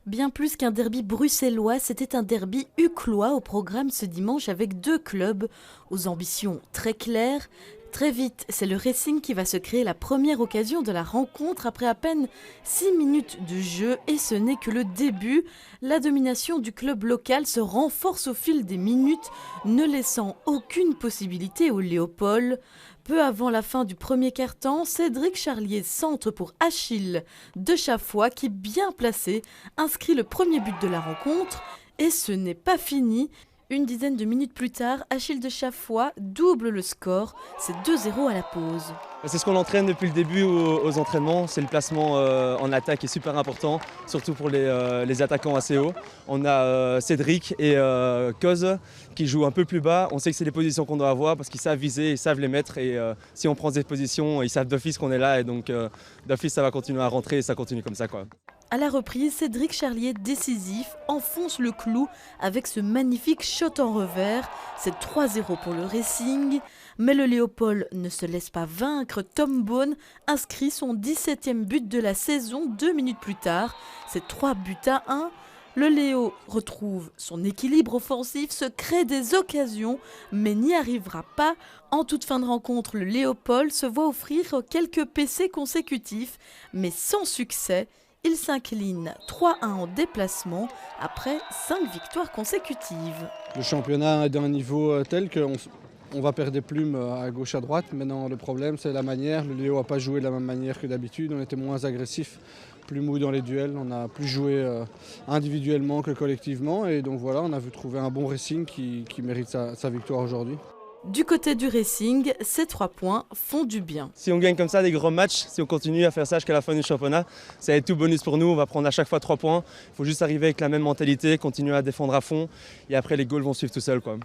Bien plus qu'un derby bruxellois, c'était un derby uclois au programme ce dimanche avec deux clubs aux ambitions très claires. Très vite, c'est le Racing qui va se créer la première occasion de la rencontre après à peine 6 minutes de jeu et ce n'est que le début. La domination du club local se renforce au fil des minutes, ne laissant aucune possibilité au Léopold. Peu avant la fin du premier quart-temps, Cédric Charlier centre pour Achille de Chaffois qui, bien placé, inscrit le premier but de la rencontre. Et ce n'est pas fini. Une dizaine de minutes plus tard, Achille de Chaffois double le score. C'est 2-0 à la pause. C'est ce qu'on entraîne depuis le début aux entraînements, c'est le placement en attaque qui est super important, surtout pour les attaquants assez hauts. On a Cédric et Koz qui jouent un peu plus bas. On sait que c'est les positions qu'on doit avoir parce qu'ils savent viser, ils savent les mettre et si on prend ces positions, ils savent d'office qu'on est là et donc d'office ça va continuer à rentrer et ça continue comme ça, quoi. À la reprise, Cédric Charlier, décisif, enfonce le clou avec ce magnifique shot en revers. C'est 3-0 pour le Racing. Mais le Léopold ne se laisse pas vaincre. Tom Bone inscrit son 17e but de la saison 2 minutes plus tard. C'est 3-1. Le Léo retrouve son équilibre offensif, se crée des occasions, mais n'y arrivera pas. En toute fin de rencontre, le Léopold se voit offrir quelques PC consécutifs, mais sans succès. Il s'incline 3-1 en déplacement après 5 victoires consécutives. Le championnat est d'un niveau tel qu'on va perdre des plumes à gauche à droite. Maintenant le problème c'est la manière. Le Léo n'a pas joué de la même manière que d'habitude. On était moins agressif, plus mou dans les duels. On a plus joué individuellement que collectivement. Et donc voilà, on a vu trouver un bon Racing qui mérite sa victoire aujourd'hui. Du côté du Racing, ces 3 points font du bien. Si on gagne comme ça des gros matchs, si on continue à faire ça jusqu'à la fin du championnat, ça va être tout bonus pour nous. On va prendre à chaque fois 3 points. Il faut juste arriver avec la même mentalité, continuer à défendre à fond et après les goals vont suivre tout seuls, quoi.